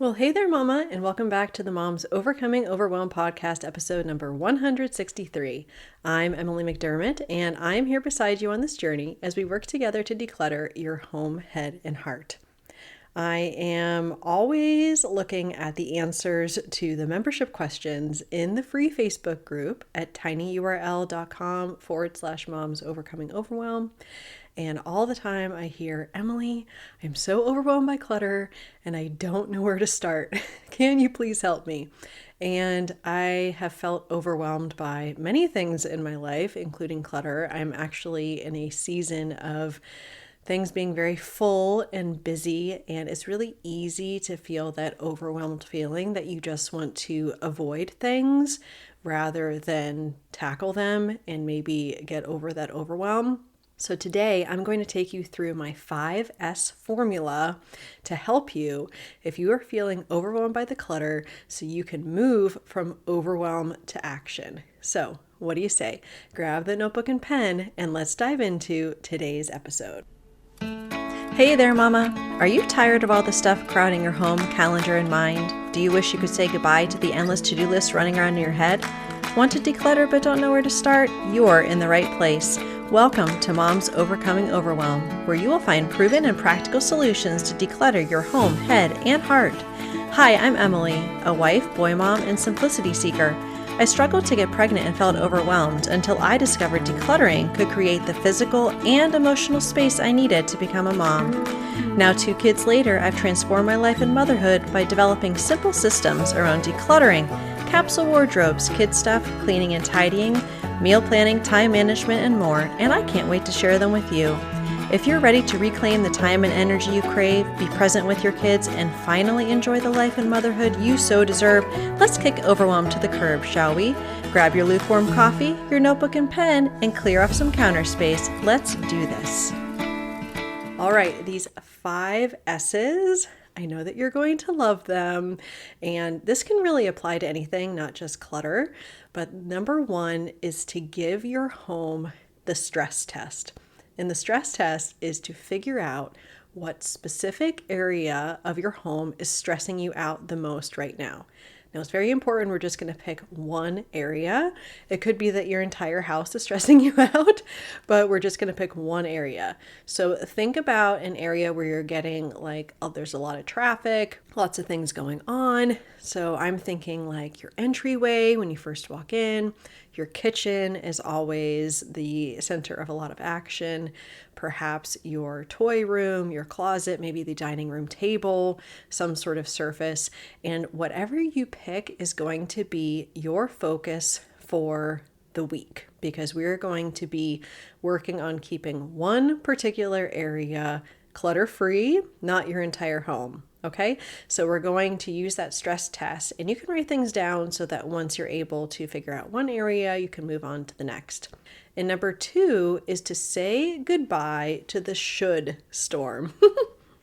Well, hey there, Mama, and welcome back to the Mom's Overcoming Overwhelm podcast, episode number 163. I'm Emily McDermott, and I'm here beside you on this journey as we work together to declutter your home, head, and heart. I am always looking at the answers to the membership questions in the free Facebook group at tinyurl.com/moms overcoming overwhelm. And all the time I hear, Emily, I'm so overwhelmed by clutter and I don't know where to start. Can you please help me? And I have felt overwhelmed by many things in my life, including clutter. I'm actually in a season of things being very full and busy, and it's really easy to feel that overwhelmed feeling that you just want to avoid things rather than tackle them and maybe get over that overwhelm. So today I'm going to take you through my 5S formula to help you if you are feeling overwhelmed by the clutter so you can move from overwhelm to action. So what do you say? Grab the notebook and pen and let's dive into today's episode. Hey there, Mama. Are you tired of all the stuff crowding your home, calendar, and mind? Do you wish you could say goodbye to the endless to-do list running around in your head? Want to declutter but don't know where to start? You're in the right place. Welcome to Mom's Overcoming Overwhelm, where you will find proven and practical solutions to declutter your home, head, and heart. Hi, I'm Emily, a wife, boy mom, and simplicity seeker. I struggled to get pregnant and felt overwhelmed until I discovered decluttering could create the physical and emotional space I needed to become a mom. Now, 2 kids later, I've transformed my life and motherhood by developing simple systems around decluttering, capsule wardrobes, kid stuff, cleaning and tidying, meal planning, time management, and more, and I can't wait to share them with you. If you're ready to reclaim the time and energy you crave, be present with your kids, and finally enjoy the life and motherhood you so deserve, let's kick overwhelm to the curb, shall we? Grab your lukewarm coffee, your notebook and pen, and clear off some counter space. Let's do this. All right, these 5 S's, I know that you're going to love them, and this can really apply to anything, not just clutter. But number 1 is to give your home the stress test. And the stress test is to figure out what specific area of your home is stressing you out the most right now. Now, it's very important. We're just going to pick one area. It could be that your entire house is stressing you out, but we're just going to pick one area. So think about an area where you're getting there's a lot of traffic, lots of things going on. So I'm thinking like your entryway when you first walk in. Your kitchen is always the center of a lot of action. Perhaps your toy room, your closet, maybe the dining room table, some sort of surface. And whatever you pick is going to be your focus for the week, because we're going to be working on keeping one particular area clutter-free, not your entire home. Okay, so we're going to use that stress test, and you can write things down so that once you're able to figure out one area, you can move on to the next. And number 2 is to say goodbye to the should storm.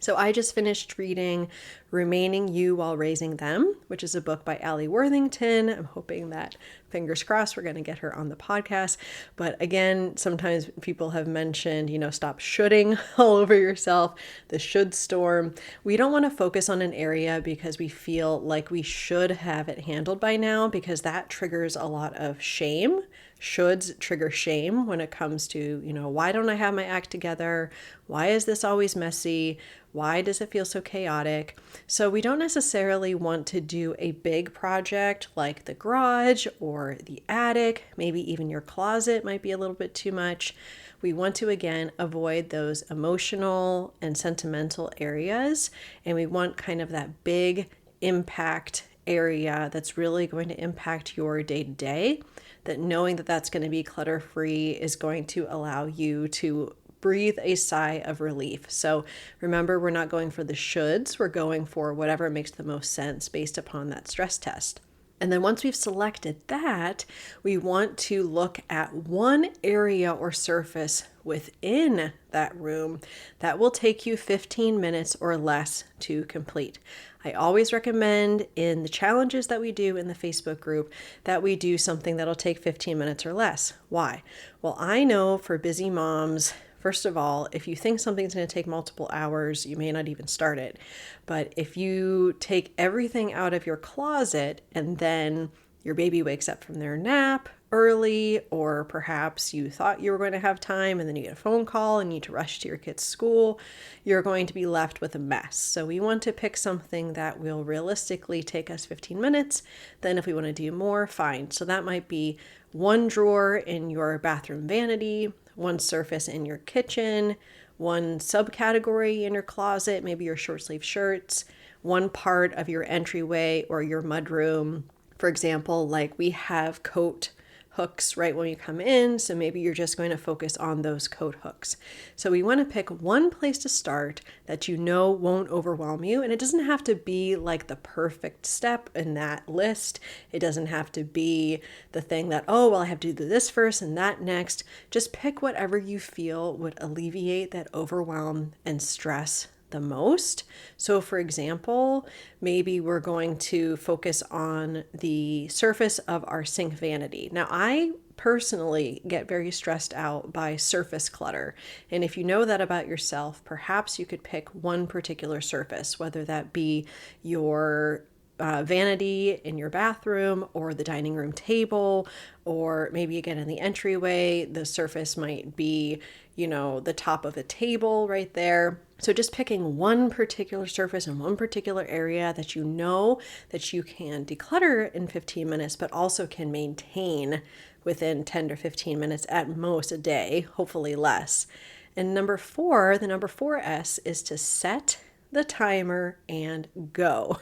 So I just finished reading Remaining You While Raising Them, which is a book by Allie Worthington. I'm hoping that, fingers crossed, we're going to get her on the podcast. But again, sometimes people have mentioned, stop shoulding all over yourself, the should storm. We don't want to focus on an area because we feel like we should have it handled by now, because that triggers a lot of shame. Shoulds trigger shame when it comes to, why don't I have my act together? Why is this always messy? Why does it feel so chaotic? So we don't necessarily want to do a big project like the garage or the attic. Maybe even your closet might be a little bit too much. We want to, again, avoid those emotional and sentimental areas. And we want kind of that big impact area that's really going to impact your day-to-day, that knowing that that's going to be clutter-free is going to allow you to breathe a sigh of relief. So remember, we're not going for the shoulds. We're going for whatever makes the most sense based upon that stress test. And then once we've selected that, we want to look at one area or surface within that room that will take you 15 minutes or less to complete. I always recommend in the challenges that we do in the Facebook group that we do something that'll take 15 minutes or less. Why? Well, I know for busy moms, First of all, if you think something's going to take multiple hours, you may not even start it. But if you take everything out of your closet and then your baby wakes up from their nap early, or perhaps you thought you were going to have time and then you get a phone call and you need to rush to your kid's school, you're going to be left with a mess. So we want to pick something that will realistically take us 15 minutes. Then if we want to do more, fine. So that might be one drawer in your bathroom vanity, one surface in your kitchen, one subcategory in your closet, maybe your short sleeve shirts, one part of your entryway or your mudroom. For example, like we have coat hooks right when you come in, so maybe you're just going to focus on those coat hooks. So we want to pick one place to start that you know won't overwhelm you, and it doesn't have to be like the perfect step in that list. It doesn't have to be the thing that, oh, well, I have to do this first and that next. Just pick whatever you feel would alleviate that overwhelm and stress the most. So for example, maybe we're going to focus on the surface of our sink vanity. Now, I personally get very stressed out by surface clutter. And if you know that about yourself, perhaps you could pick one particular surface, whether that be your vanity in your bathroom or the dining room table, or maybe again in the entryway, the surface might be, the top of a table right there. So just picking one particular surface in one particular area that you know that you can declutter in 15 minutes, but also can maintain within 10 to 15 minutes at most a day, hopefully less. And the number 4S is to set the timer and go.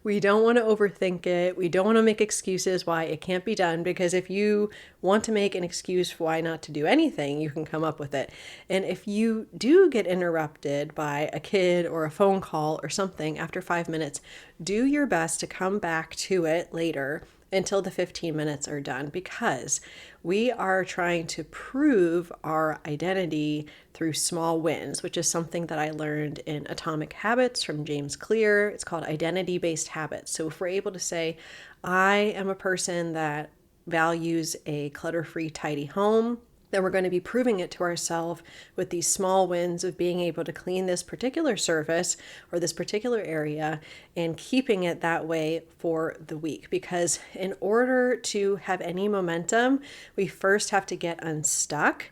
We don't want to overthink it. We don't want to make excuses why it can't be done, because if you want to make an excuse for why not to do anything, you can come up with it. And if you do get interrupted by a kid or a phone call or something after 5 minutes, do your best to come back to it later until the 15 minutes are done, because we are trying to prove our identity through small wins, which is something that I learned in Atomic Habits from James Clear. It's called identity-based habits. So if we're able to say, I am a person that values a clutter-free, tidy home, then we're going to be proving it to ourselves with these small wins of being able to clean this particular surface or this particular area and keeping it that way for the week. Because in order to have any momentum, we first have to get unstuck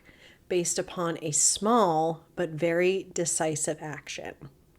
based upon a small but very decisive action.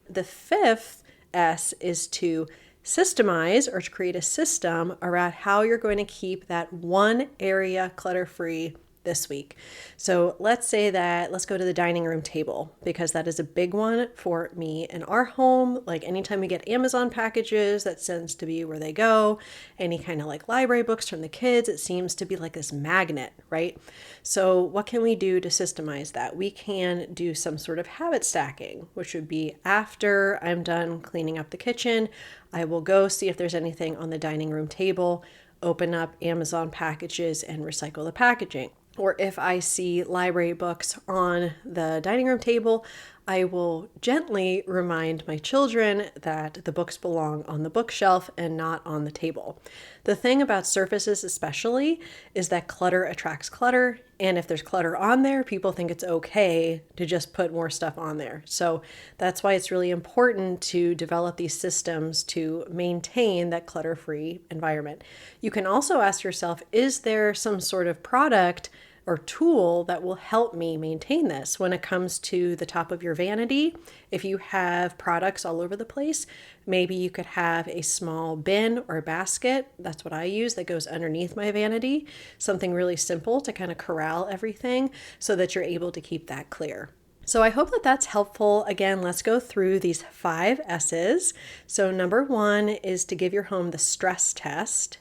The 5th S is to systemize, or to create a system around how you're going to keep that one area clutter-free this week. So let's go to the dining room table, because that is a big one for me in our home. Like anytime we get Amazon packages, that tends to be where they go. Any kind of like library books from the kids, it seems to be like this magnet, right? So what can we do to systemize that? We can do some sort of habit stacking, which would be after I'm done cleaning up the kitchen, I will go see if there's anything on the dining room table, open up Amazon packages and recycle the packaging. Or if I see library books on the dining room table, I will gently remind my children that the books belong on the bookshelf and not on the table. The thing about surfaces especially is that clutter attracts clutter. And if there's clutter on there, people think it's okay to just put more stuff on there. So that's why it's really important to develop these systems to maintain that clutter-free environment. You can also ask yourself, is there some sort of product or tool that will help me maintain this? When it comes to the top of your vanity, if you have products all over the place, maybe you could have a small bin or basket. That's what I use, that goes underneath my vanity. Something really simple to kind of corral everything so that you're able to keep that clear. So I hope that that's helpful. Again, let's go through these 5 S's. So number 1 is to give your home the stress test.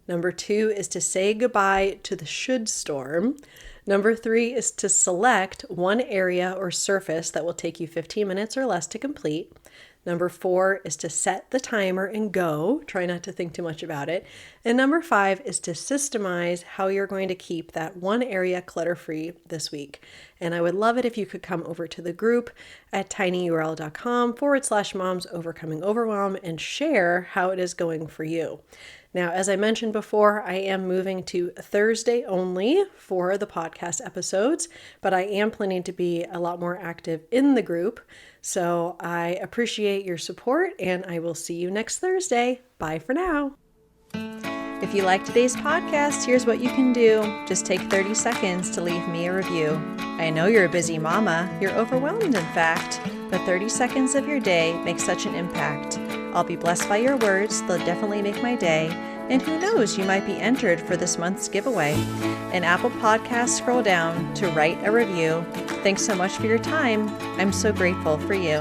Number 2 is to say goodbye to the should storm. Number 3 is to select one area or surface that will take you 15 minutes or less to complete. Number 4 is to set the timer and go. Try not to think too much about it. And number 5 is to systemize how you're going to keep that one area clutter-free this week. And I would love it if you could come over to the group at tinyurl.com/moms overcoming overwhelm and share how it is going for you. Now, as I mentioned before, I am moving to Thursday only for the podcast episodes, but I am planning to be a lot more active in the group. So I appreciate your support, and I will see you next Thursday. Bye for now. If you like today's podcast, here's what you can do. Just take 30 seconds to leave me a review. I know you're a busy mama. You're overwhelmed, in fact, but 30 seconds of your day makes such an impact. I'll be blessed by your words. They'll definitely make my day. And who knows, you might be entered for this month's giveaway. In Apple Podcasts, scroll down to write a review. Thanks so much for your time. I'm so grateful for you.